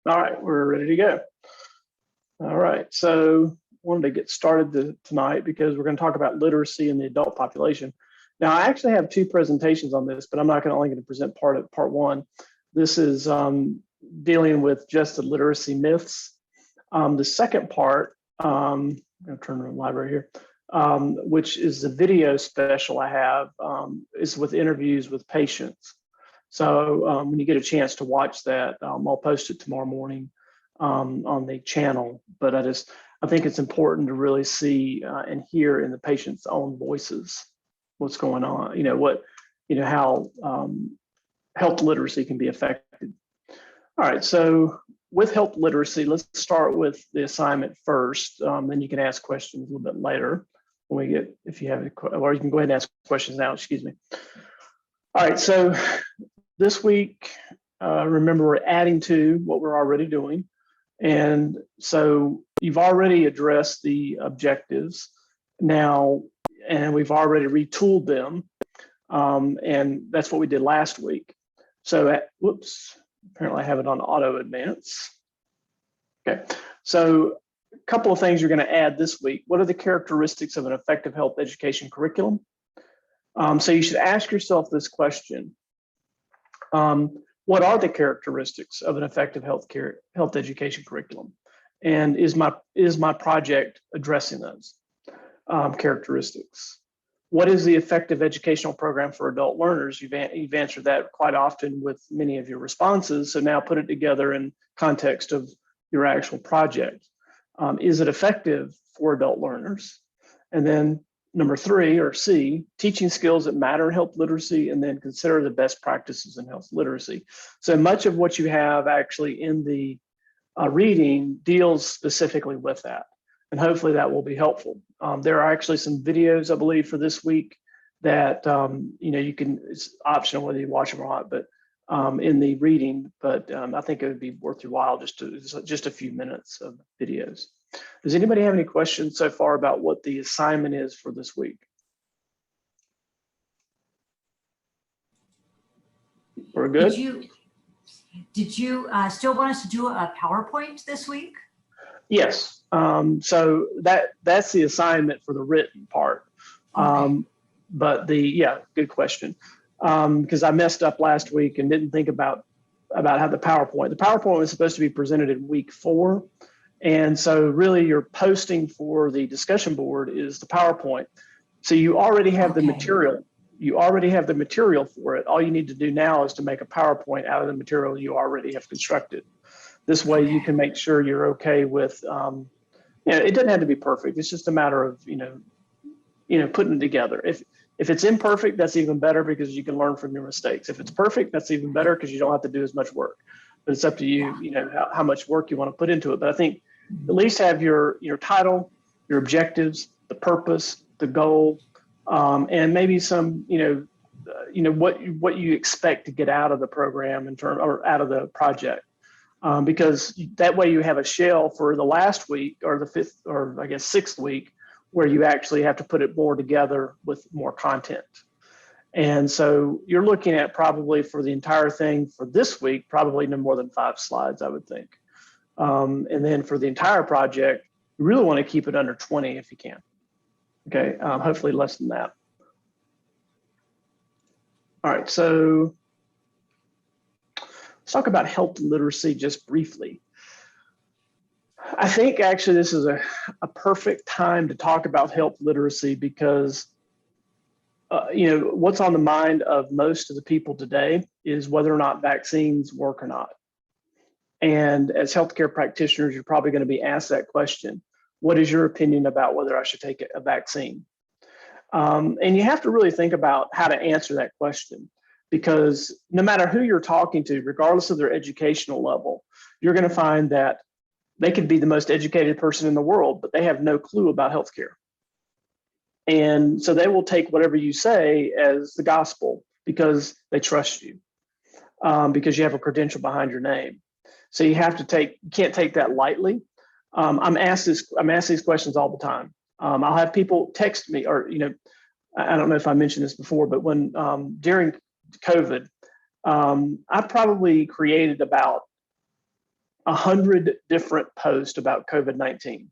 All right, we're ready to go. All right, so wanted to get started tonight because we're going to talk about literacy in the adult population. Now, I actually have two presentations on this, but I'm not only going to present part one. This is dealing with just the literacy myths. The second part, I'm going to turn to the library here, which is the video special I have, is with interviews with patients. So when you get a chance to watch that, I'll post it tomorrow morning on the channel. But I think it's important to really see and hear in the patient's own voices what's going on. How health literacy can be affected. All right, so with health literacy, let's start with the assignment first. Then you can ask questions a little bit later when we get, if you have, or you can go ahead and ask questions now. Excuse me. All right, so this week, remember, we're adding to what we're already doing. And so you've already addressed the objectives now, and we've already retooled them. And that's what we did last week. So, whoops, apparently I have it on auto advance. Okay, so a couple of things you're going to add this week. What are the characteristics of an effective health education curriculum? So you should ask yourself this question. What are the characteristics of an effective health education curriculum? And is my project addressing those characteristics? What is the effective educational program for adult learners? You've answered that quite often with many of your responses. So now put it together in context of your actual project. Is it effective for adult learners? And then number 3, or C, teaching skills that matter in health literacy, and then consider the best practices in health literacy. So much of what you have actually in the reading deals specifically with that. And hopefully that will be helpful. There are actually some videos, I believe, for this week that, you can, it's optional whether you watch them or not, but in the reading, but I think it would be worth your while just a few minutes of videos. Does anybody have any questions so far about what the assignment is for this week? We're good? Did you still want us to do a PowerPoint this week? Yes. So that's the assignment for the written part. Okay. But good question. Because I messed up last week and didn't think about how the PowerPoint was supposed to be presented in week 4. And so really your posting for the discussion board is the PowerPoint. So you already have the material. You already have the material for it. All you need to do now is to make a PowerPoint out of the material you already have constructed. This way you can make sure you're okay with, it doesn't have to be perfect. It's just a matter of, putting it together. If it's imperfect, that's even better because you can learn from your mistakes. If it's perfect, that's even better because you don't have to do as much work. But it's up to you, how much work you want to put into it. But I think at least have your title, your objectives, the purpose, the goal, and maybe some, what you expect to get out of the program or out of the project. Because that way you have a shell for the last week or the 5th or I guess 6th week where you actually have to put it more together with more content. And so you're looking at probably for the entire thing for this week, probably no more than 5 slides, I would think. And then for the entire project, you really want to keep it under 20 if you can. Okay, hopefully less than that. All right, so let's talk about health literacy just briefly. I think actually this is a perfect time to talk about health literacy because what's on the mind of most of the people today is whether or not vaccines work or not. And as healthcare practitioners, you're probably going to be asked that question. What is your opinion about whether I should take a vaccine? And you have to really think about how to answer that question because no matter who you're talking to, regardless of their educational level, you're going to find that they could be the most educated person in the world, but they have no clue about healthcare. And so they will take whatever you say as the gospel because they trust you, because you have a credential behind your name. So you can't take that lightly. I'm asked these questions all the time. I'll have people text me or, I don't know if I mentioned this before, but when during COVID, I probably created about 100 different posts about COVID-19.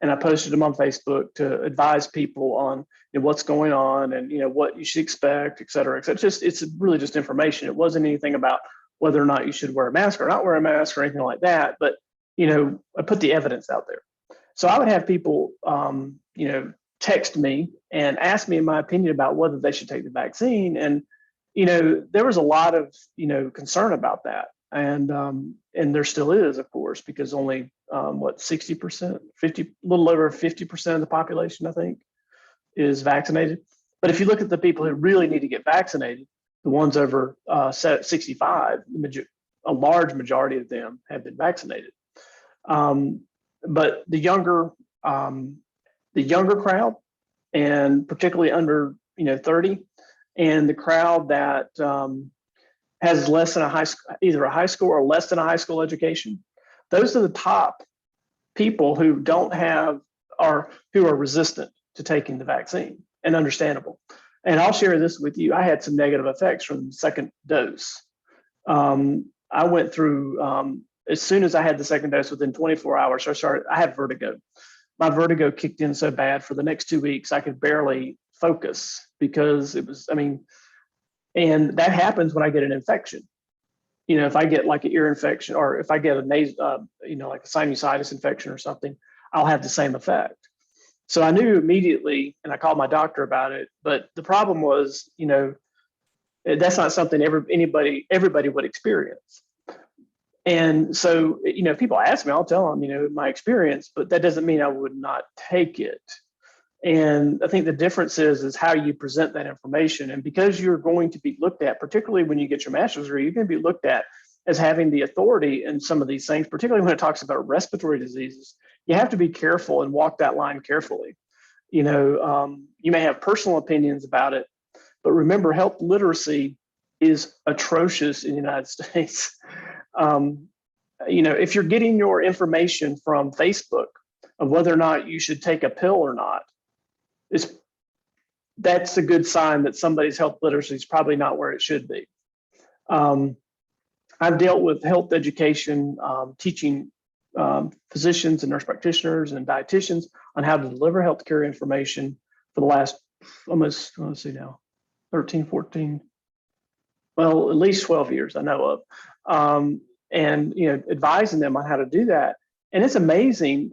And I posted them on Facebook to advise people on what's going on and what you should expect, et cetera, et cetera. It's really just information. It wasn't anything about whether or not you should wear a mask or not wear a mask or anything like that. But I put the evidence out there. So I would have people text me and ask me my opinion about whether they should take the vaccine. And there was a lot of concern about that. And there still is, of course, because only 60%, a little over 50% of the population, I think, is vaccinated. But if you look at the people who really need to get vaccinated, the ones over 65, a large majority of them have been vaccinated. But the younger crowd, and particularly under 30, and the crowd that has less than either a high school or less than a high school education, those are the top people who don't have or who are resistant to taking the vaccine, and understandable. And I'll share this with you. I had some negative effects from the second dose. I went through, as soon as I had the second dose, within 24 hours, I had vertigo. My vertigo kicked in so bad for the next 2 weeks, I could barely focus because and that happens when I get an infection. If I get like an ear infection, or if I get a like a sinusitis infection or something, I'll have the same effect. So I knew immediately, and I called my doctor about it. But the problem was, that's not something everybody would experience. And so, if people ask me, I'll tell them, my experience, but that doesn't mean I would not take it. And I think the difference is how you present that information. And because you're going to be looked at, particularly when you get your master's degree, you're going to be looked at as having the authority in some of these things, particularly when it talks about respiratory diseases. You have to be careful and walk that line carefully. You may have personal opinions about it, but remember, health literacy is atrocious in the United States. If you're getting your information from Facebook of whether or not you should take a pill or not, that's a good sign that somebody's health literacy is probably not where it should be. I've dealt with health education, teaching physicians and nurse practitioners and dietitians on how to deliver healthcare information for the last almost, 13, 14, well, at least 12 years I know of. And advising them on how to do that. And it's amazing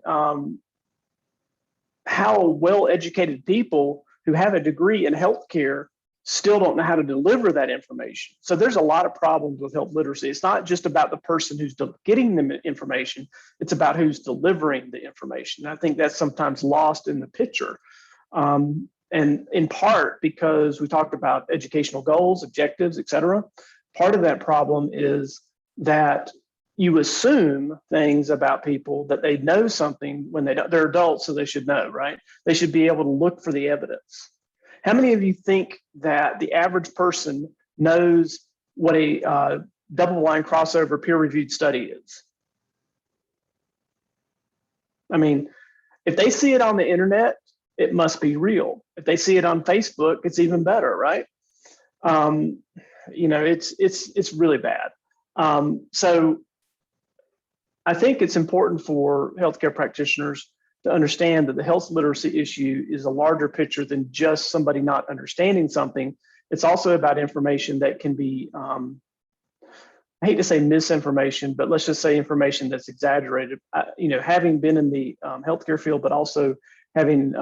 how well-educated people who have a degree in healthcare still don't know how to deliver that information. So there's a lot of problems with health literacy. It's not just about the person who's getting the information, it's about who's delivering the information. And I think that's sometimes lost in the picture. And in part because we talked about educational goals, objectives, et cetera. Part of that problem is that you assume things about people, that they know something when they're adults, so they should know, right? They should be able to look for the evidence. How many of you think that the average person knows what a double-blind crossover peer-reviewed study is? I mean, if they see it on the internet, it must be real. If they see it on Facebook, it's even better, right? It's really bad. So I think it's important for healthcare practitioners to understand that the health literacy issue is a larger picture than just somebody not understanding something. It's also about information that can be, I hate to say misinformation, but let's just say information that's exaggerated. Having been in the healthcare field, but also having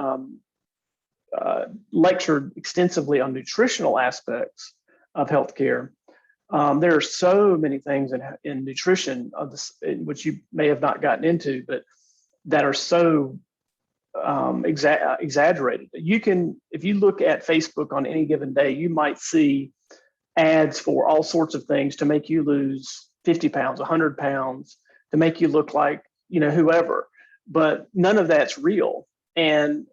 lectured extensively on nutritional aspects of healthcare, there are so many things in nutrition which you may have not gotten into, but that are so exaggerated. If you look at Facebook on any given day, you might see ads for all sorts of things to make you lose 50 pounds, 100 pounds, to make you look like, whoever, but none of that's real. And,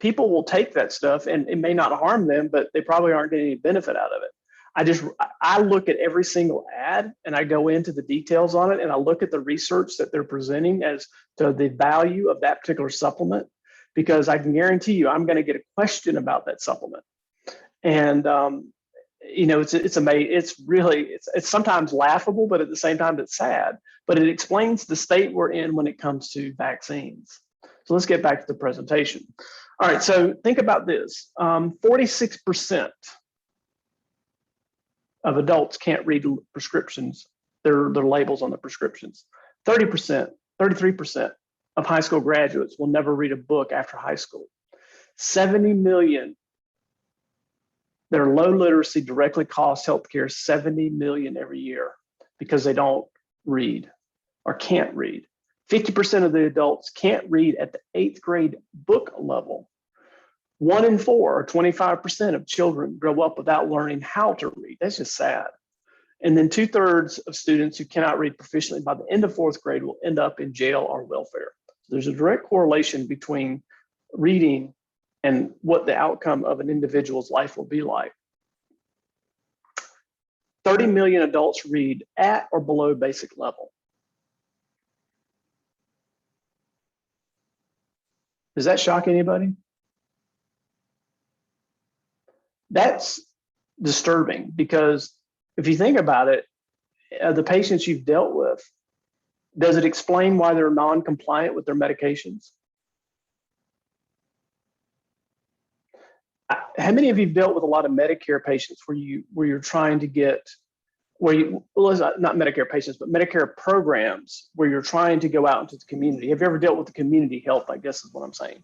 people will take that stuff and it may not harm them, but they probably aren't getting any benefit out of it. I look at every single ad and I go into the details on it and I look at the research that they're presenting as to the value of that particular supplement, because I can guarantee you I'm going to get a question about that supplement. And it's amazing. It's sometimes laughable, but at the same time, it's sad. But it explains the state we're in when it comes to vaccines. So let's get back to the presentation. All right, so think about this. 46% of adults can't read prescriptions, their labels on the prescriptions. 30%, 33% of high school graduates will never read a book after high school. 70 million that are low literacy directly cost healthcare 70 million every year because they don't read or can't read. 50% of the adults can't read at the 8th grade book level. 1 in 4, or 25% of children grow up without learning how to read. That's just sad. And then 2/3 of students who cannot read proficiently by the end of 4th grade will end up in jail or welfare. So there's a direct correlation between reading and what the outcome of an individual's life will be like. 30 million adults read at or below basic level. Does that shock anybody? That's disturbing because if you think about it, the patients you've dealt with, does it explain why they're non-compliant with their medications? How many of you have dealt with a lot of Medicare patients where you're trying to get, not Medicare patients, but Medicare programs where you're trying to go out into the community? Have you ever dealt with the community health, I guess is what I'm saying.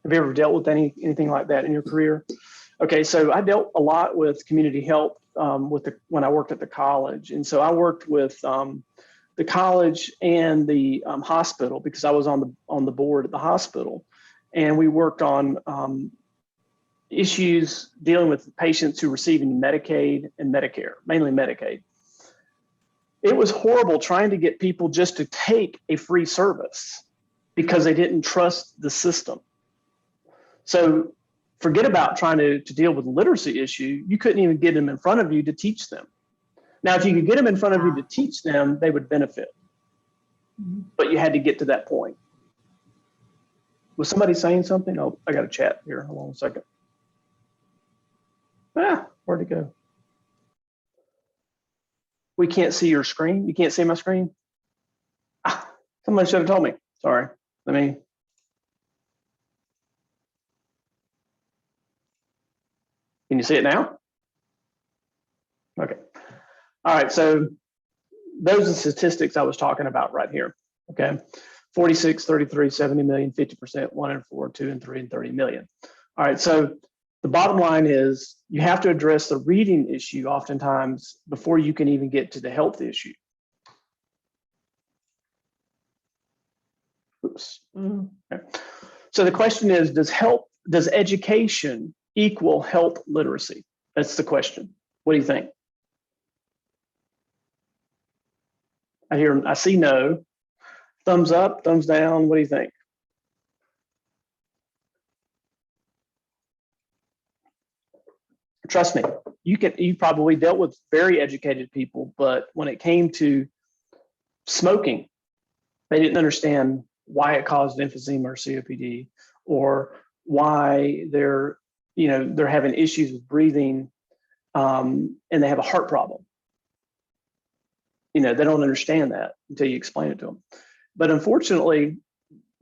Have you ever dealt with anything like that in your career? Okay, so I dealt a lot with community health when I worked at the college. And so I worked with the college and the hospital because I was on the board at the hospital. And we worked on issues dealing with patients who were receiving Medicaid and Medicare, mainly Medicaid. It was horrible trying to get people just to take a free service because they didn't trust the system. So forget about trying to deal with the literacy issue. You couldn't even get them in front of you to teach them. Now, if you could get them in front of you to teach them, they would benefit. But you had to get to that point. Was somebody saying something? Oh, I got a chat here. Hold on a second. Where'd it go? We can't see your screen. You can't see my screen? Somebody should have told me. Sorry. Can you see it now? Okay. All right, so those are the statistics I was talking about right here, okay? 46, 33, 70 million, 50%, 1 in 4, 2 in 3, and 30 million. All right, so the bottom line is you have to address the reading issue oftentimes before you can even get to the health issue. Oops. Okay. So the question is, does education equal health literacy? That's the question. What do you think? I see no. Thumbs up, thumbs down. What do you think? Trust me, you probably dealt with very educated people, but when it came to smoking, they didn't understand why it caused emphysema or COPD, or why they're having issues with breathing, and they have a heart problem. They don't understand that until you explain it to them. But unfortunately,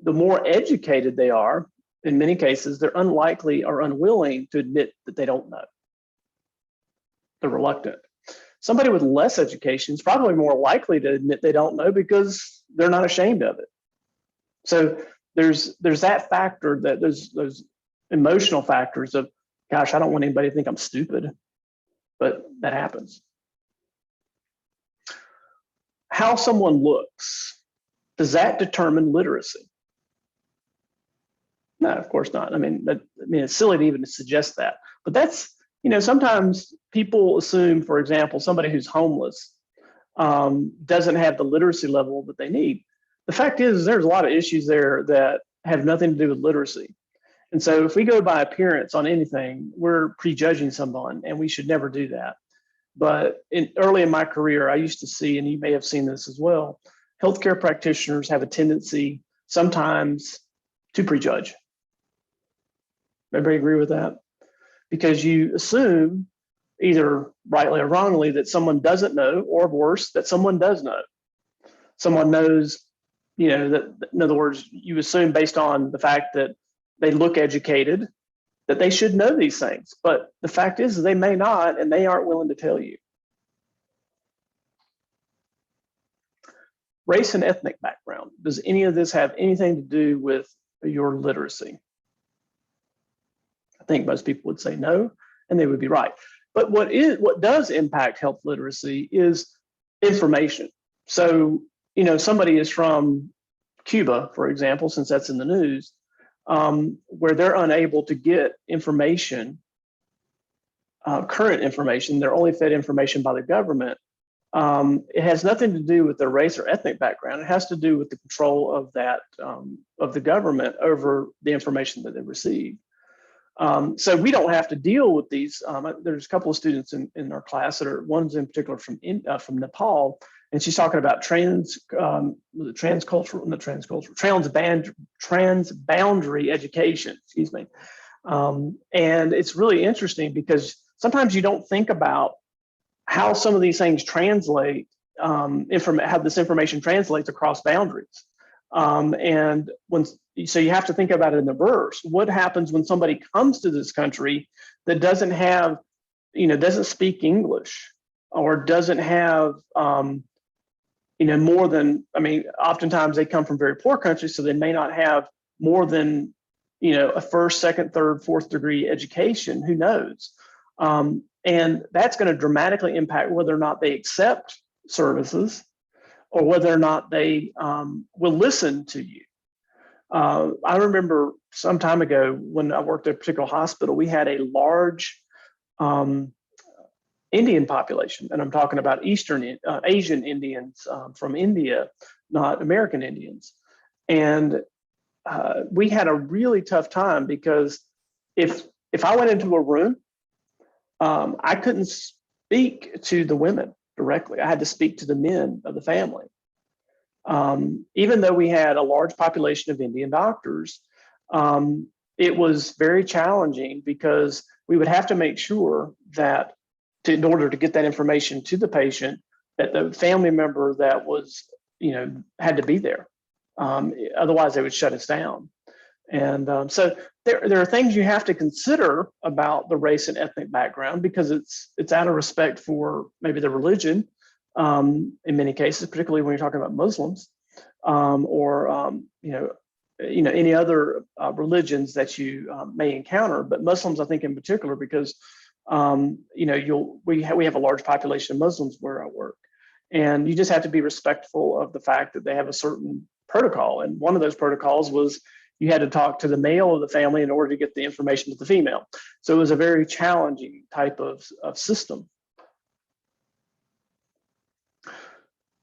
the more educated they are, in many cases, they're unlikely or unwilling to admit that they don't know. They're reluctant. Somebody with less education is probably more likely to admit they don't know because they're not ashamed of it. So there's that factor, that those emotional factors of, gosh, I don't want anybody to think I'm stupid, but that happens. How someone looks, does that determine literacy? No, of course not. It's silly to even suggest that. But that's, sometimes people assume, for example, somebody who's homeless doesn't have the literacy level that they need. The fact is, there's a lot of issues there that have nothing to do with literacy. And so if we go by appearance on anything, we're prejudging someone, and we should never do that. But early in my career, I used to see, and you may have seen this as well, healthcare practitioners have a tendency sometimes to prejudge. Everybody agree with that? Because you assume either rightly or wrongly, that someone doesn't know, or worse, that someone does know. Someone knows, that, in other words, you assume based on the fact that they look educated, that they should know these things. But the fact is they may not, and they aren't willing to tell you. Race and ethnic background. Does any of this have anything to do with your literacy? I think most people would say no, and they would be right. But what does impact health literacy is information. So, somebody is from Cuba, for example, since that's in the news, where they're unable to get information, current information. They're only fed information by the government. It has nothing to do with their race or ethnic background. It has to do with the control of that of the government over the information that they receive. So we don't have to deal with these. There's a couple of students in our class that are, one's in particular from Nepal, and she's talking about transboundary education. Excuse me. And it's really interesting because sometimes you don't think about how some of these things translate, how this information translates across boundaries. And so you have to think about it in the reverse. What happens when somebody comes to this country that doesn't have, doesn't speak English, or doesn't have, more than, oftentimes they come from very poor countries, so they may not have more than, a first, second, third, fourth degree education, who knows? And that's going to dramatically impact whether or not they accept services, or whether or not they will listen to you. I remember some time ago when I worked at a particular hospital, we had a large Indian population, and I'm talking about Asian Indians from India, not American Indians. And we had a really tough time because if I went into a room, I couldn't speak to the women directly. I had to speak to the men of the family. Even though we had a large population of Indian doctors, it was very challenging because we would have to make sure that in order to get that information to the patient, that the family member that was, had to be there. Otherwise, they would shut us down. And so there are things you have to consider about the race and ethnic background, because it's out of respect for maybe the religion, in many cases, particularly when you're talking about Muslims, or any other religions that you may encounter, but Muslims, I think, in particular, because we have a large population of Muslims where I work, and you just have to be respectful of the fact that they have a certain protocol, and one of those protocols was you had to talk to the male of the family in order to get the information to the female. So it was a very challenging type of system.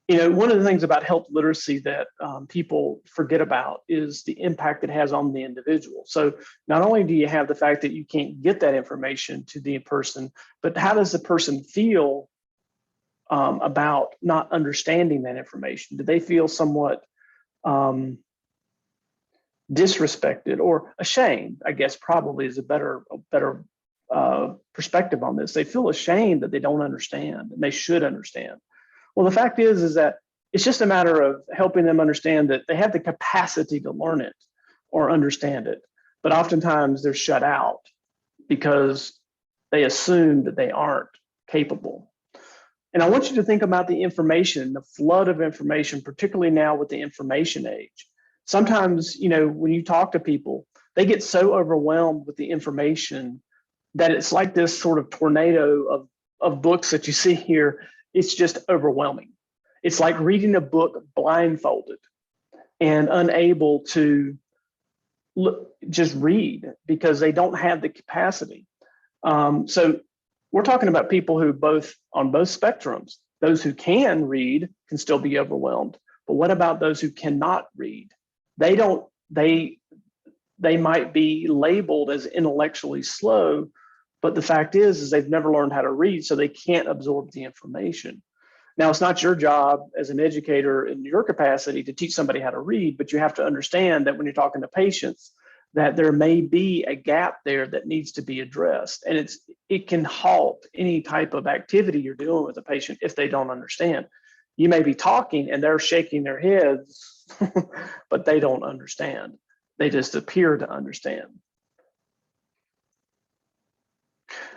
One of the things about health literacy that people forget about is the impact it has on the individual. So not only do you have the fact that you can't get that information to the person, but how does the person feel about not understanding that information? Do they feel somewhat disrespected or ashamed? I guess probably is a better perspective on this. They feel ashamed that they don't understand, and they should understand. Well, the fact is that it's just a matter of helping them understand that they have the capacity to learn it or understand it, but oftentimes they're shut out because they assume that they aren't capable. And I want you to think about the information, the flood of information, particularly now with the information age. Sometimes, when you talk to people, they get so overwhelmed with the information that it's like this sort of tornado of books that you see here. It's just overwhelming. It's like reading a book blindfolded and unable to just read because they don't have the capacity. So we're talking about people who on both spectrums. Those who can read can still be overwhelmed. But what about those who cannot read? They might be labeled as intellectually slow, but the fact is they've never learned how to read, so they can't absorb the information. Now, it's not your job as an educator in your capacity to teach somebody how to read, but you have to understand that when you're talking to patients, that there may be a gap there that needs to be addressed. And it can halt any type of activity you're doing with a patient if they don't understand. You may be talking and they're shaking their heads, but they don't understand. They just appear to understand.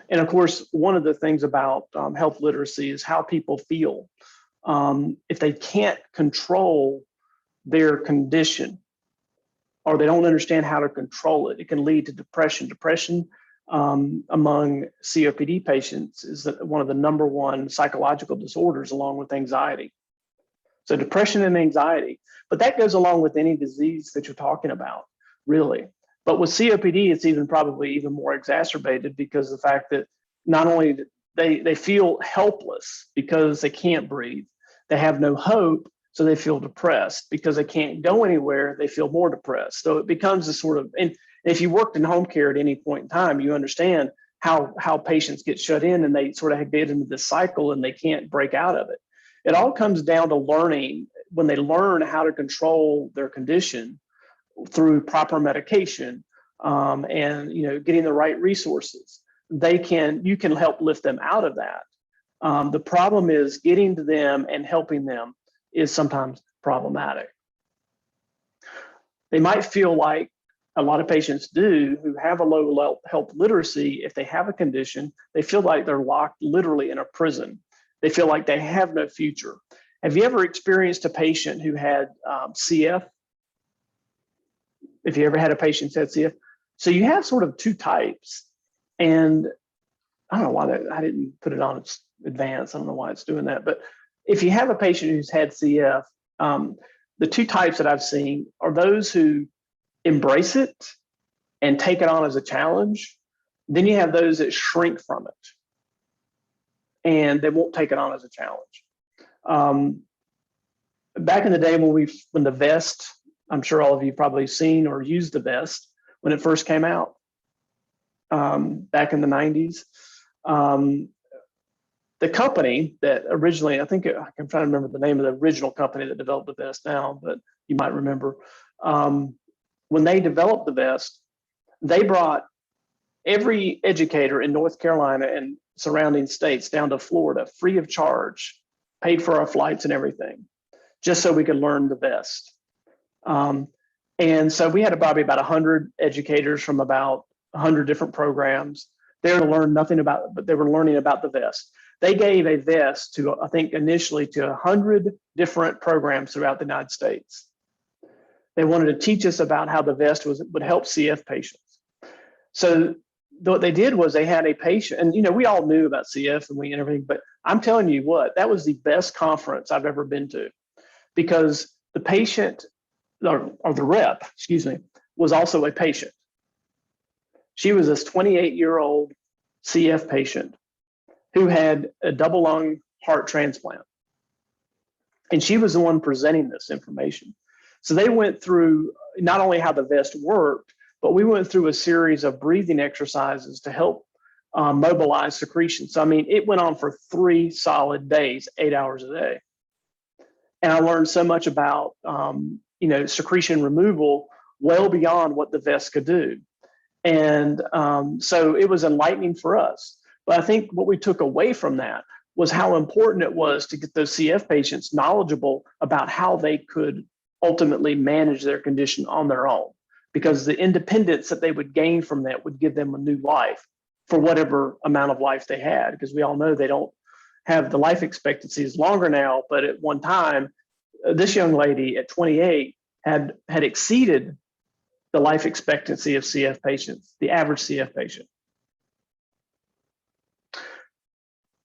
And of course, one of the things about health literacy is how people feel. If they can't control their condition, or they don't understand how to control it, it can lead to depression. Depression among COPD patients is one of the #1 psychological disorders, along with anxiety. So depression and anxiety, but that goes along with any disease that you're talking about, really. But with COPD, it's probably even more exacerbated, because the fact that not only they feel helpless because they can't breathe, they have no hope, so they feel depressed. Because they can't go anywhere, they feel more depressed. So it becomes a sort of, and if you worked in home care at any point in time, you understand how patients get shut in and they sort of get into this cycle and they can't break out of it. It all comes down to learning. When they learn how to control their condition through proper medication, and getting the right resources, you can help lift them out of that. The problem is getting to them and helping them is sometimes problematic. They might feel like a lot of patients do who have a low health literacy. If they have a condition, they feel like they're locked literally in a prison. They feel like they have no future. Have you ever experienced a patient who had CF? If you ever had a patient who had CF? So you have sort of two types. And I don't know why I didn't put it on its advance. I don't know why it's doing that. But if you have a patient who's had CF, the two types that I've seen are those who embrace it and take it on as a challenge. Then you have those that shrink from it and they won't take it on as a challenge. Back in the day when the vest, I'm sure all of you probably seen or used the vest when it first came out, back in the 90s. The company that originally, I'm trying to remember the name of the original company that developed the vest now, but you might remember. When they developed the vest, they brought every educator in North Carolina and surrounding states down to Florida free of charge, paid for our flights and everything, just so we could learn the vest. And so we had probably about 100 educators from about 100 different programs there to learn nothing about it, but they were learning about the vest. They gave a vest to, I think, initially to 100 different programs throughout the United States. They wanted to teach us about how the vest would help CF patients. So what they did was they had a patient, and we all knew about CF and everything, but I'm telling you what, that was the best conference I've ever been to, because the patient, or the rep, was also a patient. She was this 28-year-old CF patient who had a double lung heart transplant. And she was the one presenting this information. So they went through not only how the vest worked, but we went through a series of breathing exercises to help mobilize secretion. So, it went on for 3 solid days, 8 hours a day. And I learned so much about, secretion removal well beyond what the vest could do. And so it was enlightening for us. But I think what we took away from that was how important it was to get those CF patients knowledgeable about how they could ultimately manage their condition on their own, because the independence that they would gain from that would give them a new life for whatever amount of life they had, because we all know they don't have the life expectancy is longer now, but at one time, this young lady at 28 had exceeded the life expectancy of CF patients, the average CF patient.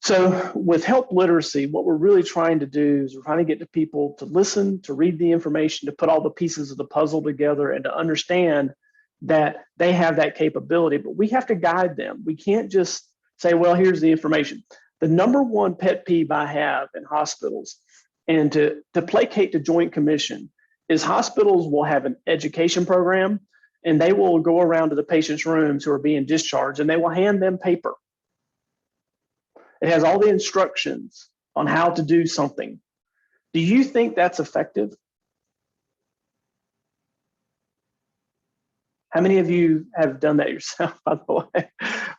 So with health literacy, what we're really trying to do is we're trying to get to people to listen, to read the information, to put all the pieces of the puzzle together, and to understand that they have that capability, but we have to guide them. We can't just say, well, here's the information. The #1 pet peeve I have in hospitals, and to placate the Joint Commission, is hospitals will have an education program and they will go around to the patient's rooms who are being discharged and they will hand them paper. It has all the instructions on how to do something. Do you think that's effective? How many of you have done that yourself, by the way,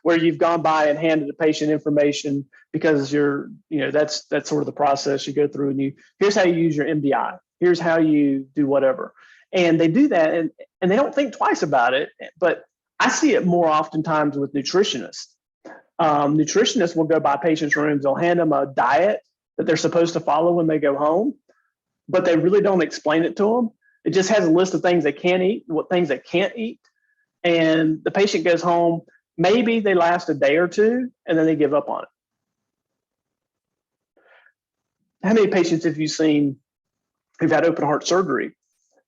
where you've gone by and handed a patient information because that's sort of the process you go through, and here's how you use your MDI, here's how you do whatever. And they do that and they don't think twice about it. But I see it more oftentimes with nutritionists. Nutritionists will go by patients' rooms, they'll hand them a diet that they're supposed to follow when they go home, but they really don't explain it to them. It just has a list of things they can eat, what things they can't eat. And the patient goes home, maybe they last a day or two, and then they give up on it. How many patients have you seen who've had open heart surgery,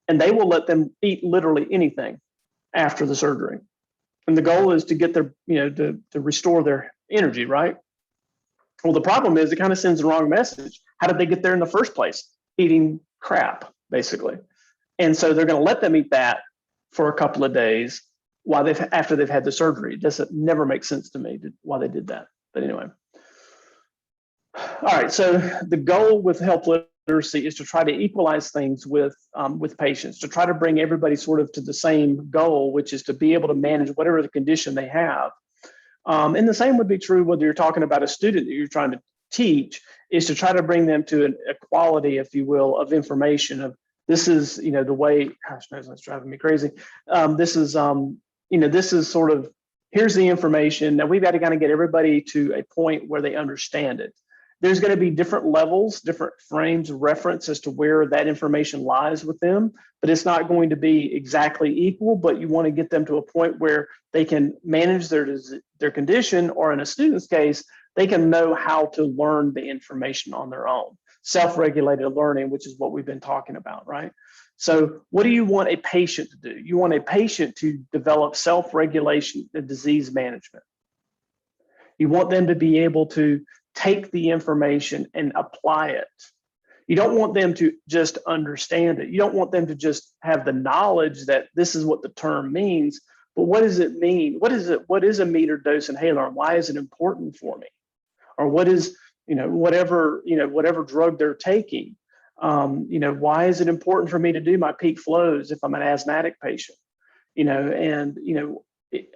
and they will let them eat literally anything after the surgery? And the goal is to get their, to restore their energy, right? Well, the problem is it kind of sends the wrong message. How did they get there in the first place? Eating crap, basically. And so they're going to let them eat that for a couple of days after they've had the surgery. It doesn't never make sense to me why they did that. But anyway. All right. So the goal with health literacy is to try to equalize things with patients, to try to bring everybody sort of to the same goal, which is to be able to manage whatever the condition they have. And the same would be true whether you're talking about a student that you're trying to teach, is to try to bring them to a quality, if you will, of information of this is, the way, gosh, that's driving me crazy. This is sort of, here's the information. Now we've got to kind of get everybody to a point where they understand it. There's going to be different levels, different frames of reference as to where that information lies with them, but it's not going to be exactly equal, but you want to get them to a point where they can manage their condition, or in a student's case, they can know how to learn the information on their own. Self-regulated learning, which is what we've been talking about, right? So what do you want a patient to do? You want a patient to develop self-regulation and disease management. You want them to be able to take the information and apply it. You don't want them to just understand it. You don't want them to just have the knowledge that this is what the term means, but what does it mean? What is a meter dose inhaler, and why is it important for me? Or what is, whatever drug they're taking, why is it important for me to do my peak flows if I'm an asthmatic patient?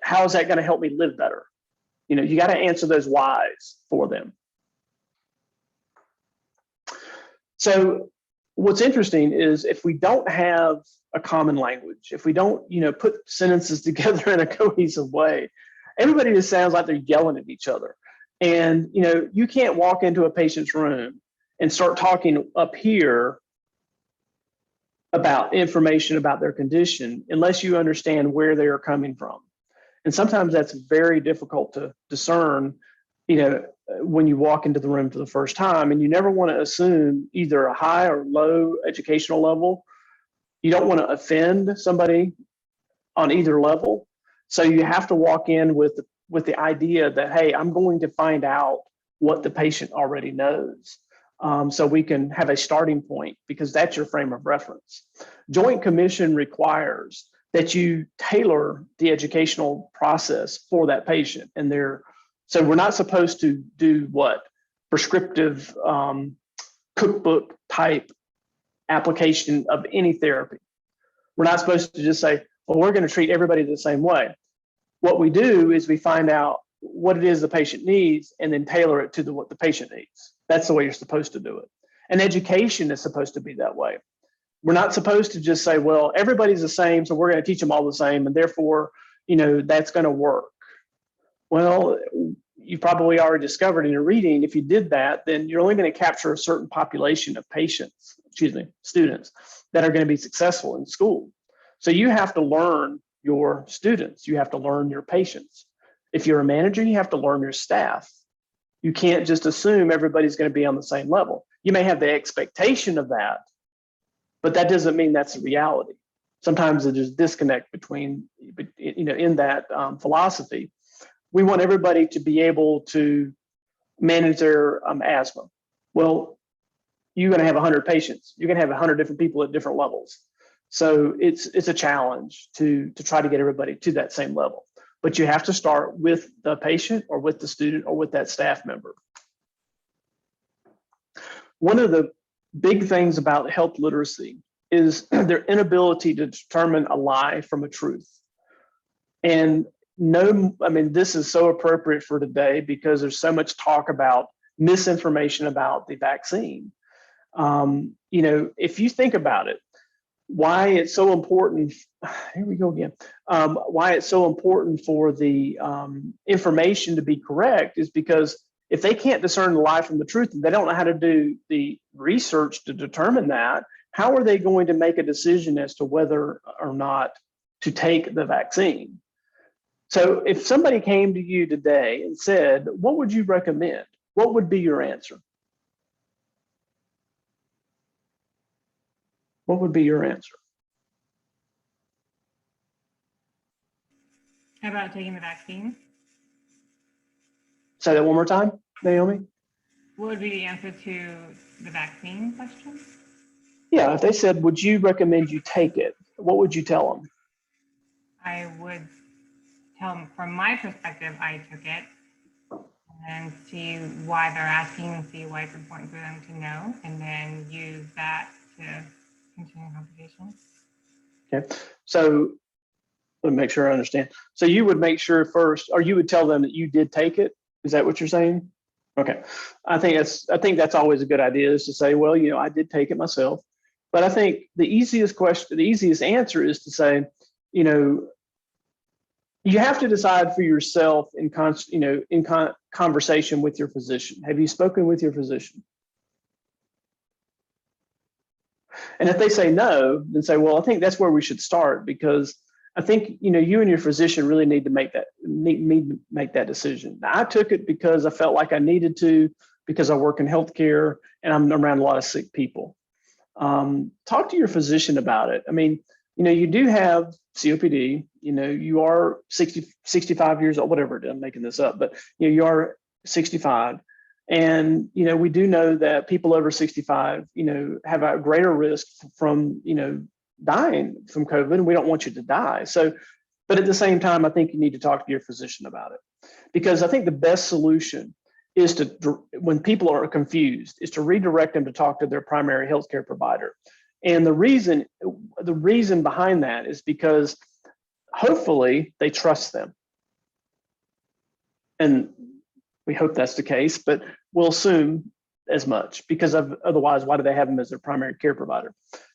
How is that going to help me live better? You got to answer those whys for them. So what's interesting is if we don't have a common language, if we don't, put sentences together in a cohesive way, everybody just sounds like they're yelling at each other. And, you can't walk into a patient's room and start talking up here about information about their condition unless you understand where they are coming from. And sometimes that's very difficult to discern, when you walk into the room for the first time, and you never want to assume either a high or low educational level. You don't want to offend somebody on either level. So you have to walk in with the idea that, hey, I'm going to find out what the patient already knows. So we can have a starting point, because that's your frame of reference. Joint commission requires that you tailor the educational process for that patient. And so we're not supposed to do prescriptive cookbook type application of any therapy. We're not supposed to just say, well, we're going to treat everybody the same way. What we do is we find out what it is the patient needs and then tailor it to what the patient needs. That's the way you're supposed to do it. And education is supposed to be that way. We're not supposed to just say, well, everybody's the same, so we're going to teach them all the same, and therefore, that's going to work. Well, you probably already discovered in your reading, if you did that, then you're only going to capture a certain population of students that are going to be successful in school. So you have to learn your students. You have to learn your patients. If you're a manager, you have to learn your staff. You can't just assume everybody's going to be on the same level. You may have the expectation of that, but that doesn't mean that's the reality. Sometimes there's disconnect between, in that philosophy. We want everybody to be able to manage their asthma. Well, you're going to have 100 patients. You're going to have 100 different people at different levels. So it's a challenge to try to get everybody to that same level. But you have to start with the patient or with the student or with that staff member. One of the big things about health literacy is their inability to determine a lie from a truth. And no, I mean, this is so appropriate for today because there's so much talk about misinformation about the vaccine. If you think about it, why it's so important, here we go again, why it's so important for the information to be correct is because if they can't discern the lie from the truth, and they don't know how to do the research to determine that, how are they going to make a decision as to whether or not to take the vaccine? So if somebody came to you today and said, what would you recommend? What would be your answer? What would be your answer? How about taking the vaccine? Say that one more time, Naomi. What would be the answer to the vaccine question? Yeah, if they said, would you recommend you take it? What would you tell them? I would tell them, from my perspective, I took it, and see why they're asking and see why it's important for them to know, and then use that to continue conversation. Okay, so let me make sure I understand. So you would make sure first, or you would tell them that you did take it? Is that what you're saying? Okay, I think that's always a good idea, is to say, well, I did take it myself. But I think the easiest answer is to say, you have to decide for yourself in conversation with your physician. Have you spoken with your physician? And if they say no, then say, well, I think that's where we should start, because I think you and your physician really need to make that decision. Now, I took it because I felt like I needed to, because I work in healthcare and I'm around a lot of sick people. Talk to your physician about it. I mean, you do have COPD, you are 65 years old, whatever it is, I'm making this up, but you are 65. And, we do know that people over 65, have a greater risk from, dying from COVID, and we don't want you to die. So, but at the same time, I think you need to talk to your physician about it, because I think the best solution is to, when people are confused, is to redirect them to talk to their primary healthcare provider. And the reason behind that is because hopefully they trust them. And we hope that's the case, but we'll assume as much, because otherwise, why do they have them as their primary care provider?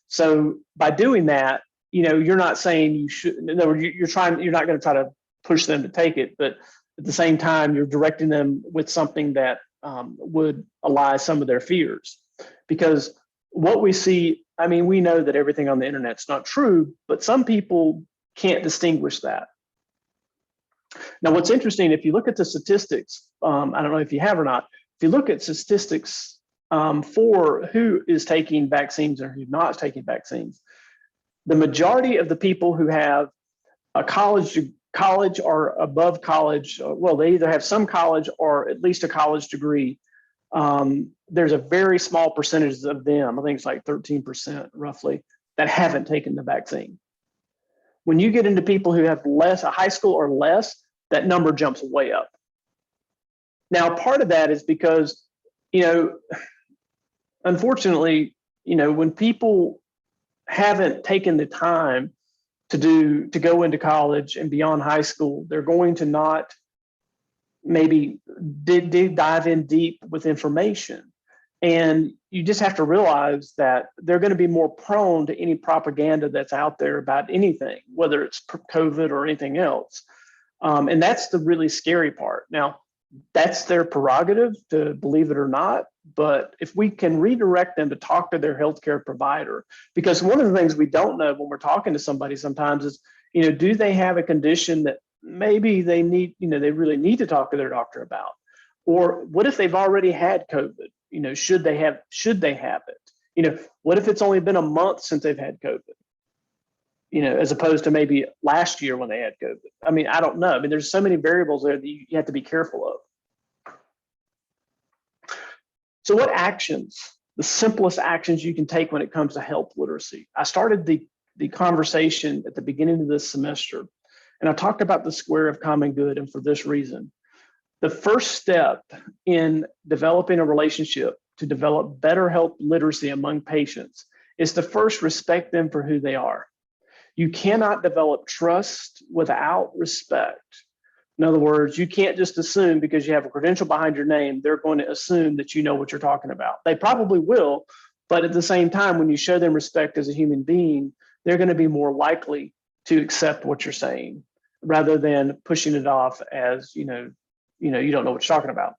So by doing that, you're not saying you should, no, you're not going to try to push them to take it, but at the same time, you're directing them with something that would allay some of their fears. Because what we see, I mean, we know that everything on the internet's not true, but some people can't distinguish that. Now, what's interesting, if you look at the statistics, I don't know if you have or not, if you look at statistics for who is taking vaccines or who's not taking vaccines, the majority of the people who have a college or above college, well, they either have some college or at least a college degree. There's a very small percentage of them, I think it's like 13% roughly, that haven't taken the vaccine. When you get into people who have a high school or less, that number jumps way up. Now, part of that is because, unfortunately, when people haven't taken the time to go into college and beyond high school, they're going to not maybe dive in deep with information. And you just have to realize that they're going to be more prone to any propaganda that's out there about anything, whether it's COVID or anything else. And that's the really scary part. Now, that's their prerogative to believe it or not. But if we can redirect them to talk to their healthcare provider, because one of the things we don't know when we're talking to somebody sometimes is, do they have a condition that maybe they need, they really need to talk to their doctor about? Or what if they've already had COVID? Should they have it? What if it's only been a month since they've had COVID? As opposed to maybe last year when they had COVID. I mean, I don't know. I mean, there's so many variables there that you have to be careful of. So what actions, the simplest actions you can take when it comes to health literacy? I started the conversation at the beginning of this semester, and I talked about the square of common good, and for this reason. The first step in developing a relationship to develop better health literacy among patients is to first respect them for who they are. You cannot develop trust without respect. In other words, you can't just assume because you have a credential behind your name, they're going to assume that you know what you're talking about. They probably will, but at the same time, when you show them respect as a human being, they're going to be more likely to accept what you're saying rather than pushing it off as, you don't know what you're talking about.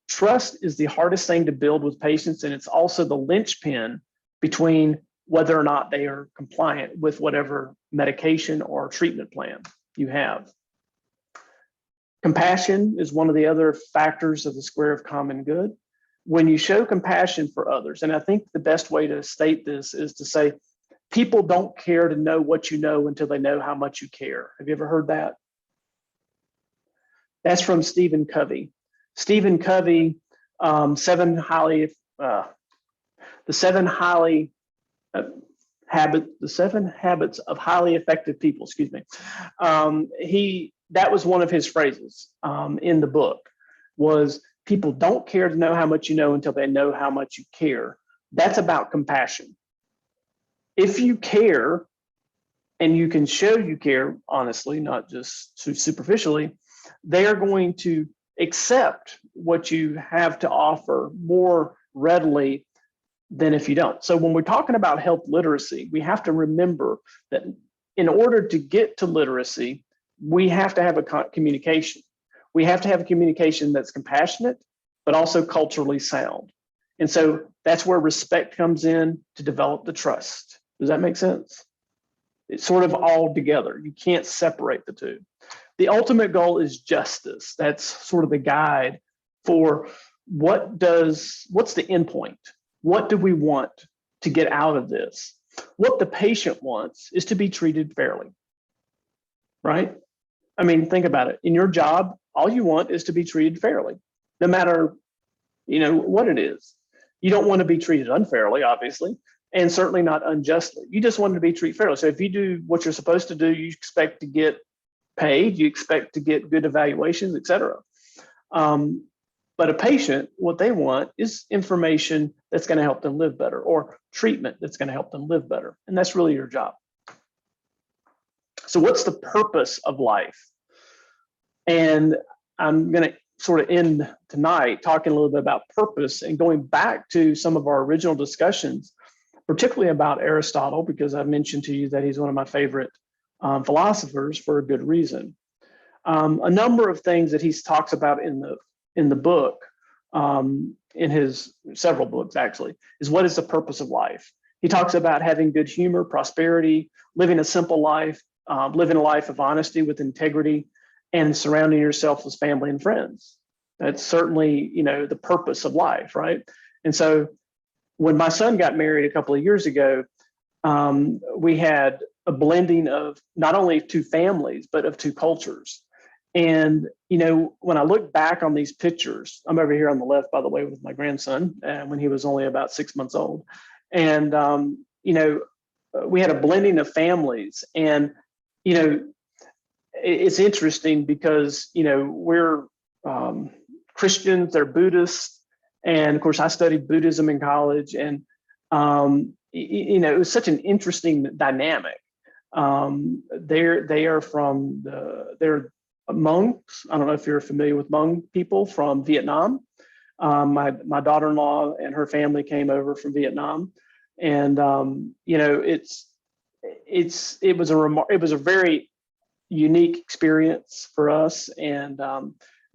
Trust is the hardest thing to build with patients, and it's also the linchpin between whether or not they are compliant with whatever medication or treatment plan you have. Compassion is one of the other factors of the square of common good. When you show compassion for others, and I think the best way to state this is to say, people don't care to know what you know until they know how much you care. Have you ever heard that? That's from Stephen Covey. Stephen Covey, the seven habits of highly effective people. Excuse me. That was one of his phrases in the book. Was people don't care to know how much you know until they know how much you care. That's about compassion. If you care, and you can show you care honestly, not just superficially, they are going to accept what you have to offer more readily than if you don't. So when we're talking about health literacy, we have to remember that in order to get to literacy, we have to have a communication. We have to have a communication that's compassionate, but also culturally sound. And so that's where respect comes in to develop the trust. Does that make sense? It's sort of all together. You can't separate the two. The ultimate goal is justice. That's sort of the guide for what's the end point? What do we want to get out of this? What the patient wants is to be treated fairly, right? I mean, think about it. In your job, all you want is to be treated fairly, no matter, what it is. You don't want to be treated unfairly, obviously, and certainly not unjustly. You just want to be treated fairly. So if you do what you're supposed to do, you expect to get paid, you expect to get good evaluations, et cetera. But a patient, what they want is information that's going to help them live better, or treatment that's going to help them live better. And that's really your job. So what's the purpose of life? And I'm going to sort of end tonight talking a little bit about purpose and going back to some of our original discussions, particularly about Aristotle, because I've mentioned to you that he's one of my favorite philosophers for a good reason. A number of things that he talks about in the book, in his several books actually, is what is the purpose of life. He talks about having good humor, prosperity, living a simple life, living a life of honesty with integrity, and surrounding yourself with family and friends. That's certainly, the purpose of life, right? And so when my son got married a couple of years ago, we had a blending of not only two families, but of two cultures. And, when I look back on these pictures, I'm over here on the left, by the way, with my grandson, when he was only about 6 months old. And, we had a blending of families. And, it's interesting because, we're Christians, they're Buddhists. And of course, I studied Buddhism in college. And, it was such an interesting dynamic. They're monks. I don't know if you're familiar with Hmong people from Vietnam. My daughter-in-law and her family came over from Vietnam, and it was a very unique experience for us. And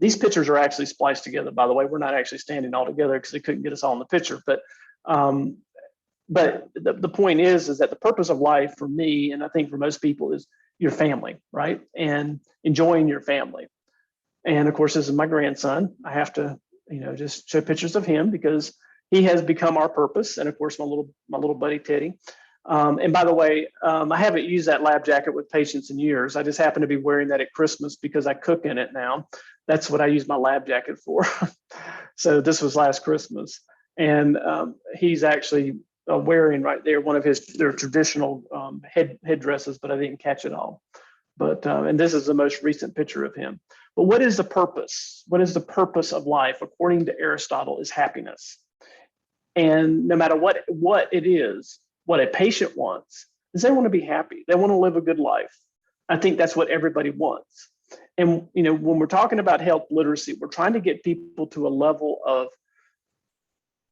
these pictures are actually spliced together. By the way, we're not actually standing all together because they couldn't get us all in the picture. But the point is that the purpose of life for me, and I think for most people, is your family, right? And enjoying your family. And of course, this is my grandson. I have to, just show pictures of him because he has become our purpose. And of course, my little buddy Teddy. And by the way, I haven't used that lab jacket with patients in years. I just happen to be wearing that at Christmas because I cook in it now. That's what I use my lab jacket for. So this was last Christmas, and he's actually wearing right there one of their traditional headdresses, but I didn't catch it all. But and this is the most recent picture of him. But what is the purpose? What is the purpose of life? According to Aristotle, is happiness. And no matter what it is, what a patient wants is they want to be happy. They want to live a good life. I think that's what everybody wants. And when we're talking about health literacy, we're trying to get people to a level of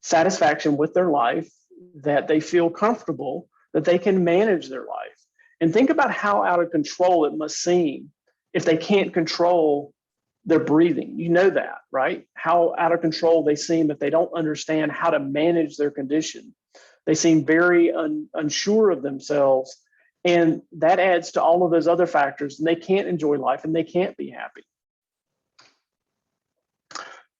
satisfaction with their life, that they feel comfortable, that they can manage their life. And think about how out of control it must seem if they can't control their breathing. You know that, right? How out of control they seem if they don't understand how to manage their condition. They seem very unsure of themselves. And that adds to all of those other factors, and they can't enjoy life and they can't be happy.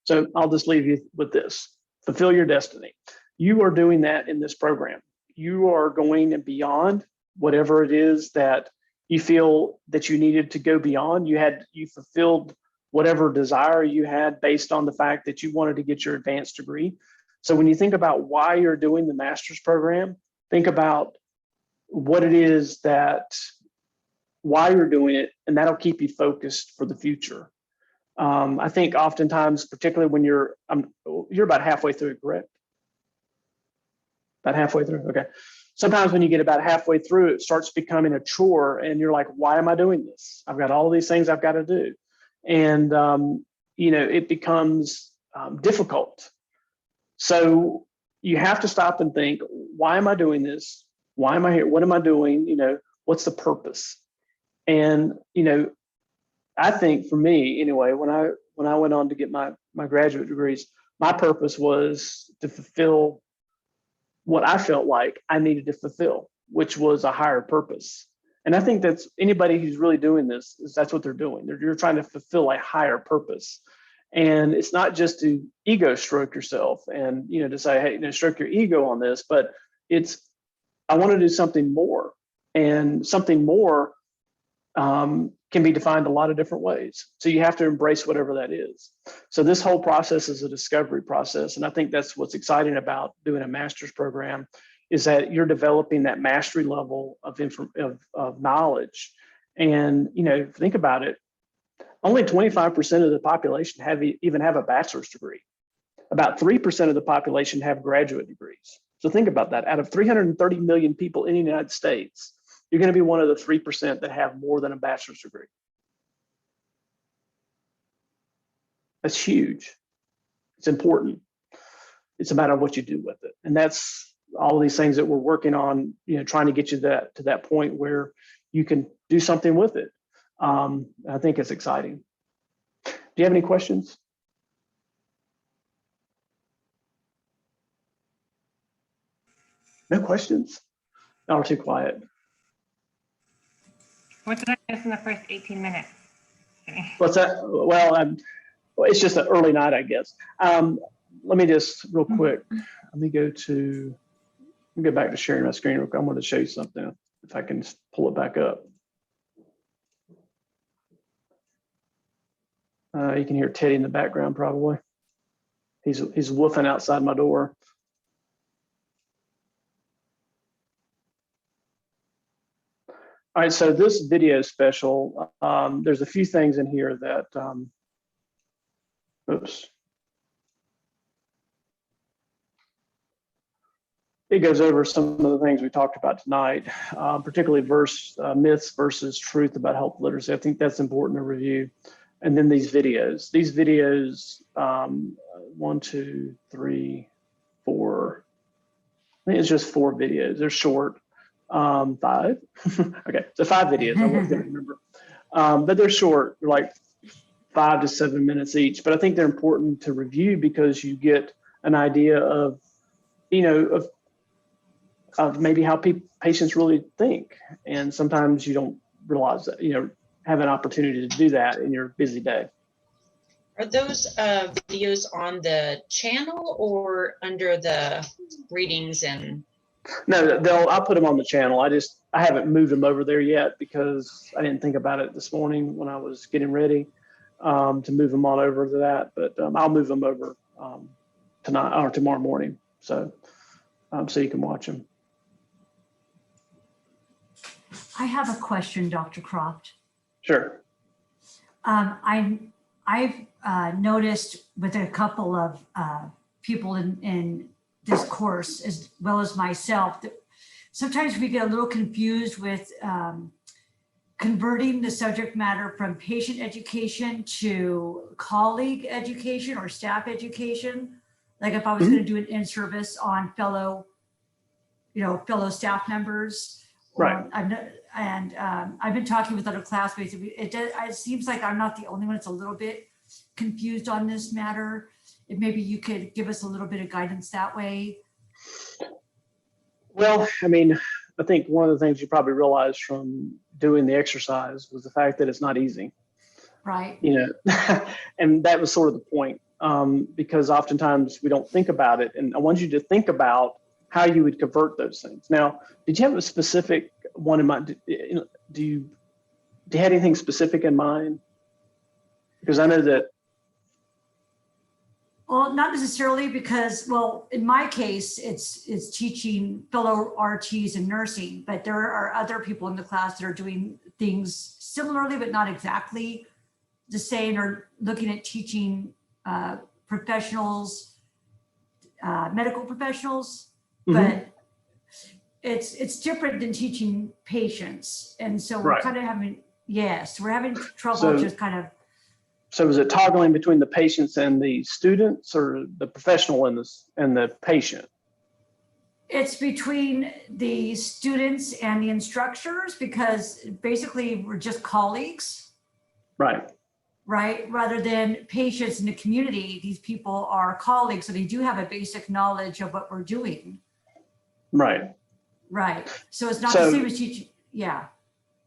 So I'll just leave you with this: fulfill your destiny. You are doing that in this program. You are going beyond whatever it is that you feel that you needed to go beyond. You fulfilled whatever desire you had based on the fact that you wanted to get your advanced degree. So when you think about why you're doing the master's program, think about what it is why you're doing it, and that'll keep you focused for the future. I think oftentimes, particularly when you're about halfway through, correct? About halfway through, okay. Sometimes when you get about halfway through, it starts becoming a chore, and you're like, why am I doing this? I've got all these things I've got to do. And, it becomes difficult. So you have to stop and think, why am I doing this? Why am I here? What am I doing? What's the purpose? And, I think for me, anyway, when I went on to get my graduate degrees, my purpose was to fulfill what I felt like I needed to fulfill, which was a higher purpose. And I think that's anybody who's really doing this, that's what they're doing. You're trying to fulfill a higher purpose. And it's not just to ego stroke yourself and, to say, hey, stroke your ego on this, but it's, I want to do something more. And something more can be defined a lot of different ways. So you have to embrace whatever that is. So this whole process is a discovery process. And I think that's what's exciting about doing a master's program, is that you're developing that mastery level of knowledge. And, think about it, only 25% of the population even have a bachelor's degree. About 3% of the population have graduate degrees. So think about that. Out of 330 million people in the United States, you're going to be one of the 3% that have more than a bachelor's degree. That's huge. It's important. It's a matter of what you do with it. And that's all these things that we're working on, trying to get you to that point where you can do something with it. I think it's exciting. Do you have any questions? No questions? Y'all are too quiet. What did I miss in the first 18 minutes? What's that? Well, it's just an early night, I guess. Let me just real quick. Let me go back to sharing my screen real quick. I want to show you something if I can pull it back up. You can hear Teddy in the background probably. He's woofing outside my door. All right, so this video special, there's a few things in here that, oops. It goes over some of the things we talked about tonight, particularly myths versus truth about health literacy. I think that's important to review. And then these videos, 1, 2, 3, 4, I think it's just 4 videos. They're short. 5. Okay, so 5 videos. I wasn't going to remember, but they're short, like 5 to 7 minutes each. But I think they're important to review because you get an idea of, of maybe how patients really think, and sometimes you don't realize that, have an opportunity to do that in your busy day. Are those videos on the channel or under the readings and? No, I'll put them on the channel. I haven't moved them over there yet because I didn't think about it this morning when I was getting ready to move them on over to that. But I'll move them over tonight or tomorrow morning, so you can watch them. I have a question, Dr. Croft. Sure. I've noticed with a couple of people in this course, as well as myself, that sometimes we get a little confused with converting the subject matter from patient education to colleague education or staff education. Like if I was going to do an in-service on fellow staff members. Right. I've been talking with other classmates. It seems like I'm not the only one that's a little bit confused on this matter. If maybe you could give us a little bit of guidance that way. Well, I mean, I think one of the things you probably realized from doing the exercise was the fact that it's not easy. Right. And that was sort of the point, because oftentimes we don't think about it. And I want you to think about how you would convert those things. Now, did you have a specific one in mind? Do you have anything specific in mind? Because I know that. Well, not necessarily, because, well, in my case, it's teaching fellow RTs and nursing, but there are other people in the class that are doing things similarly, but not exactly the same, or looking at teaching professionals, medical professionals, but it's different than teaching patients. And so we're kind of having, we're having trouble just kind of. So is it toggling between the patients and the students, or the professional and the patient? It's between the students and the instructors, because basically we're just colleagues. Right. Right. Rather than patients in the community, these people are colleagues, so they do have a basic knowledge of what we're doing. Right. Right. So it's not the same as teaching. Yeah.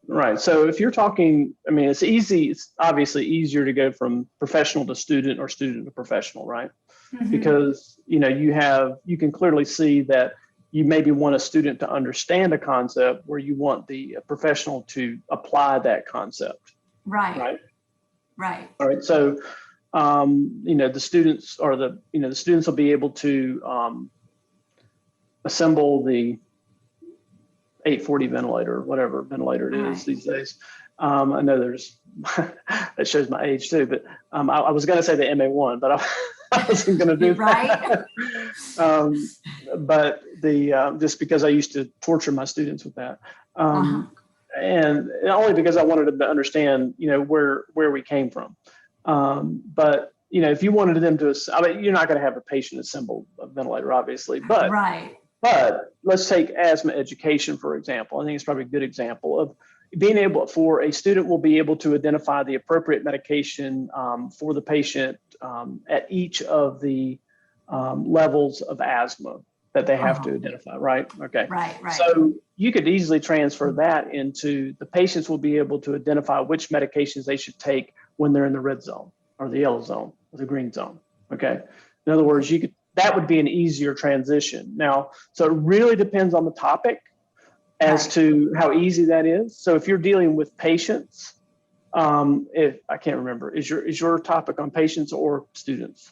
Right. So if you're talking, I mean, it's easy. It's obviously easier to go from professional to student or student to professional, right? Because, you can clearly see that you maybe want a student to understand a concept where you want the professional to apply that concept. Right. Right. Right. All right. So, the students the students will be able to assemble the 840 ventilator, or whatever ventilator it is these days. I know there's, that shows my age too, but I was going to say the MA1, but I wasn't going to do that. But just because I used to torture my students with that. And only because I wanted them to understand, where we came from. But, if you wanted them to, you're not going to have a patient assemble a ventilator, obviously, but But let's take asthma education, for example. I think it's probably a good example of being able for a student will be able to identify the appropriate medication for the patient at each of the levels of asthma that they have to identify, right? Okay. Right. So you could easily transfer that into the patients will be able to identify which medications they should take when they're in the red zone or the yellow zone or the green zone. Okay. In other words, that would be an easier transition. Now, so it really depends on the topic as to how easy that is. So if you're dealing with patients, if I can't remember, is your topic on patients or students?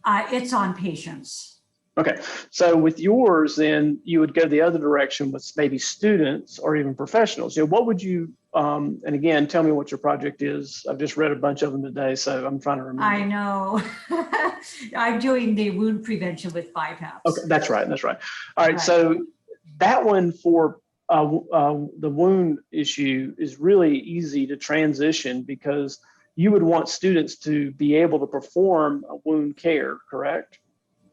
It's on patients. Okay, so with yours, then you would go the other direction with maybe students or even professionals. What would you, and again, tell me what your project is. I've just read a bunch of them today, so I'm trying to remember. I know. I'm doing the wound prevention with 5 HAPs. Okay, that's right. All right, so that one for the wound issue is really easy to transition because you would want students to be able to perform a wound care, correct?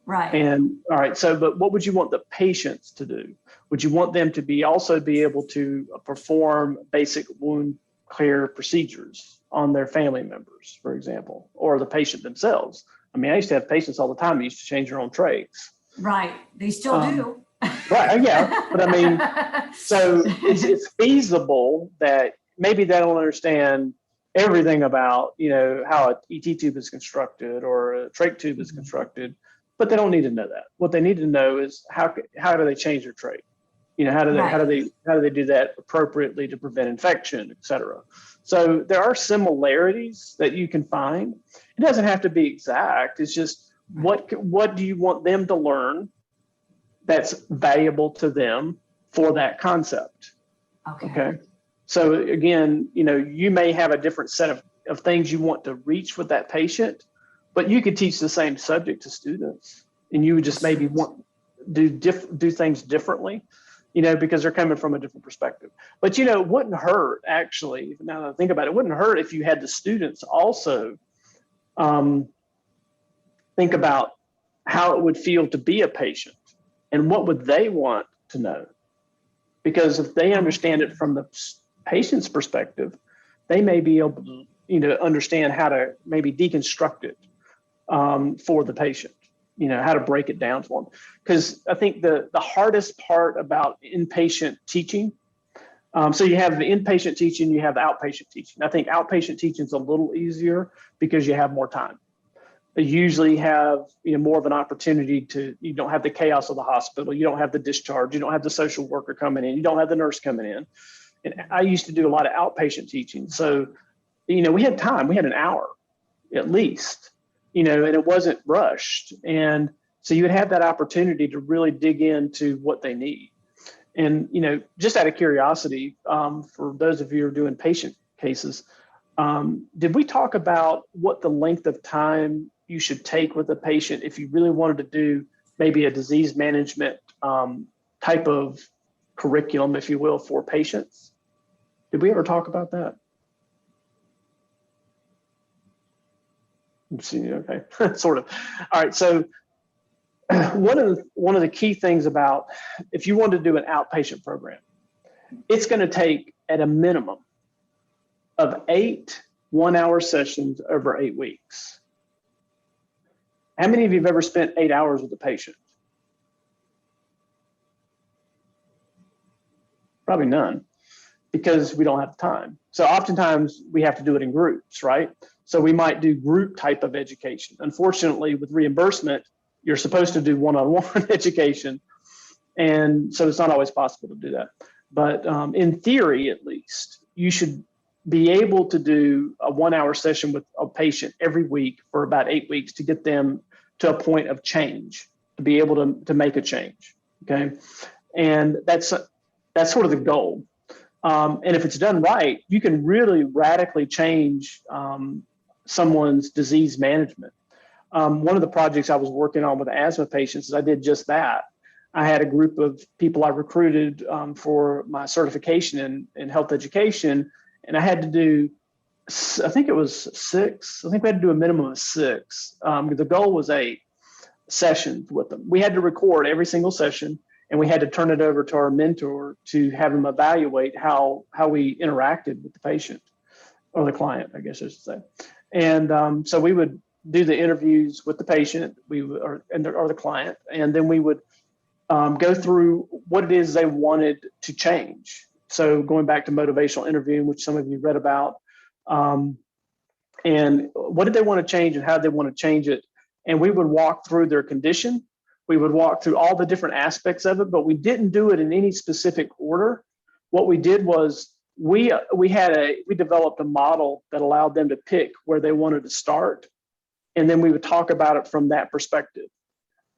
Right. And all right, so but what would you want the patients to do? Would you want them to also be able to perform basic wound care procedures on their family members, for example, or the patient themselves? I mean, I used to have patients all the time who used to change their own trachs. Right, they still do. Right, yeah, but I mean, so it's feasible that maybe they don't understand everything about, how an ET tube is constructed or a trach tube is constructed, but they don't need to know that. What they need to know is how do they change their trach? How do they do that appropriately to prevent infection, et cetera? So there are similarities that you can find. It doesn't have to be exact. It's just what do you want them to learn that's valuable to them for that concept? Okay. So again, you may have a different set of things you want to reach with that patient, but you could teach the same subject to students, and you would just maybe do things differently. because they're coming from a different perspective. But, it wouldn't hurt, actually, now that I think about it, it wouldn't hurt if you had the students also think about how it would feel to be a patient and what would they want to know. Because if they understand it from the patient's perspective, they may be able to, understand how to maybe deconstruct it for the patient, how to break it down for them. Because I think the hardest part about inpatient teaching, so you have the inpatient teaching, you have the outpatient teaching. I think outpatient teaching is a little easier because you have more time. You usually have more of an opportunity you don't have the chaos of the hospital, you don't have the discharge, you don't have the social worker coming in, you don't have the nurse coming in. And I used to do a lot of outpatient teaching. So, we had time, we had an hour at least, and it wasn't rushed. And so you would have that opportunity to really dig into what they need. And, just out of curiosity, for those of you who are doing patient cases, did we talk about what the length of time you should take with a patient if you really wanted to do maybe a disease management type of curriculum, if you will, for patients? Did we ever talk about that? Okay, sort of. All right, so one of the key things about if you want to do an outpatient program, it's going to take at a minimum of 8 one-hour sessions over 8 weeks. How many of you have ever spent 8 hours with a patient? Probably none, because we don't have time. So oftentimes we have to do it in groups, right? So we might do group type of education. Unfortunately, with reimbursement, you're supposed to do one-on-one education. And so it's not always possible to do that. But in theory, at least, you should be able to do a 1-hour session with a patient every week for about 8 weeks to get them to a point of change, to be able to make a change, okay? And that's sort of the goal. And if it's done right, you can really radically change someone's disease management. One of the projects I was working on with asthma patients is I did just that. I had a group of people I recruited for my certification in health education, and I had to do, I think it was 6. I think we had to do a minimum of 6. The goal was 8 sessions with them. We had to record every single session, and we had to turn it over to our mentor to have them evaluate how we interacted with the patient or the client, I guess I should say. And so we would do the interviews with the patient, or the client, and then we would go through what it is they wanted to change. So going back to motivational interviewing, which some of you read about, and what did they want to change and how did they want to change it? And we would walk through their condition. We would walk through all the different aspects of it, but we didn't do it in any specific order. What we did was we developed a model that allowed them to pick where they wanted to start. And then we would talk about it from that perspective.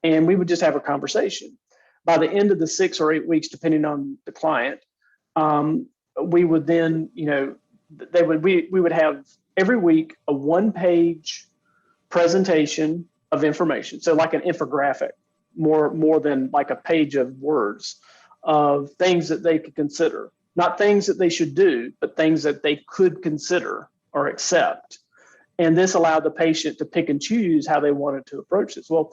And we would just have a conversation. By the end of the 6 or 8 weeks, depending on the client, we would then, we would have every week a 1-page presentation of information. So like an infographic, more than like a page of words of things that they could consider, not things that they should do, but things that they could consider or accept. And this allowed the patient to pick and choose how they wanted to approach this. Well,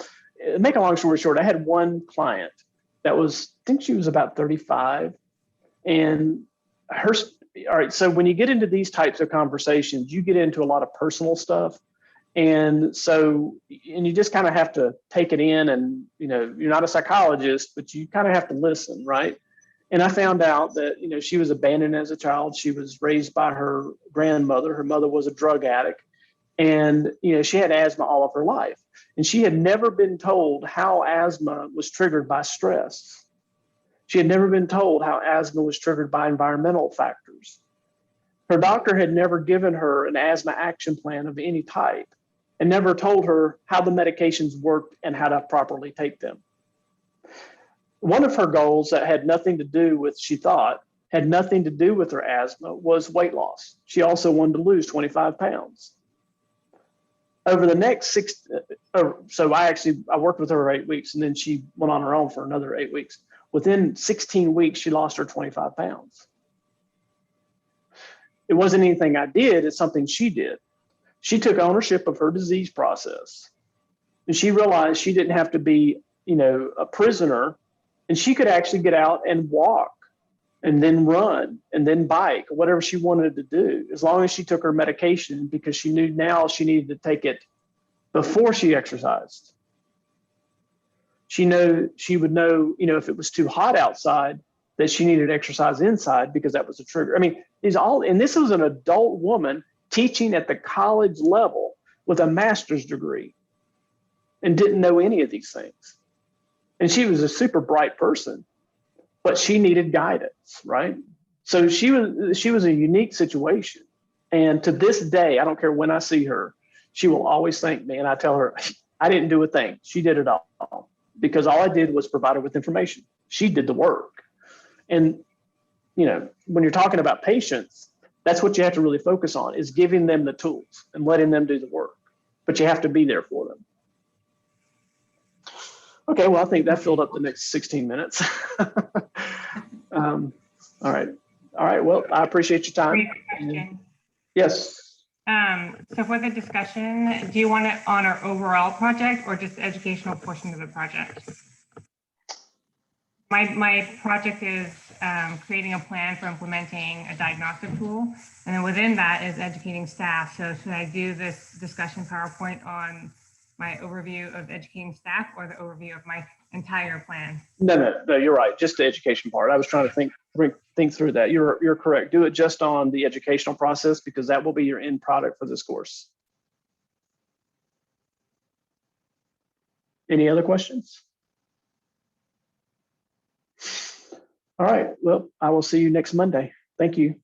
make a long story short, I had one client that was, I think she was about 35. And all right, so when you get into these types of conversations, you get into a lot of personal stuff. And so, and you just kind of have to take it in, and, you're not a psychologist, but you kind of have to listen, right? And I found out that, she was abandoned as a child. She was raised by her grandmother. Her mother was a drug addict. And, she had asthma all of her life. And she had never been told how asthma was triggered by stress. She had never been told how asthma was triggered by environmental factors. Her doctor had never given her an asthma action plan of any type and never told her how the medications worked and how to properly take them. One of her goals that had nothing to do with, she thought, had nothing to do with her asthma was weight loss. She also wanted to lose 25 pounds. Over the next so I worked with her for 8 weeks, and then she went on her own for another 8 weeks. within 16 weeks, she lost her 25 pounds. It wasn't anything I did, it's something she did. She took ownership of her disease process. And she realized she didn't have to be, a prisoner, and she could actually get out and walk and then run and then bike, whatever she wanted to do, as long as she took her medication, because she knew now she needed to take it before she exercised. She would know, if it was too hot outside, that she needed exercise inside because that was a trigger. I mean, and this was an adult woman teaching at the college level with a master's degree and didn't know any of these things. And she was a super bright person, but she needed guidance, right? So she was a unique situation. And to this day, I don't care when I see her, she will always thank me. And I tell her, I didn't do a thing. She did it all, because all I did was provide her with information. She did the work. And, when you're talking about patients, that's what you have to really focus on, is giving them the tools and letting them do the work. But you have to be there for them. Okay, well, I think that filled up the next 16 minutes. All right. Well, I appreciate your time. Great question. Yes. So for the discussion, do you want it on our overall project or just the educational portion of the project? My project is creating a plan for implementing a diagnostic tool. And then within that is educating staff. So should I do this discussion PowerPoint on my overview of educating staff or the overview of my entire plan? No, you're right. Just the education part. I was trying to think through that. You're correct. Do it just on the educational process, because that will be your end product for this course. Any other questions? All right. Well, I will see you next Monday. Thank you.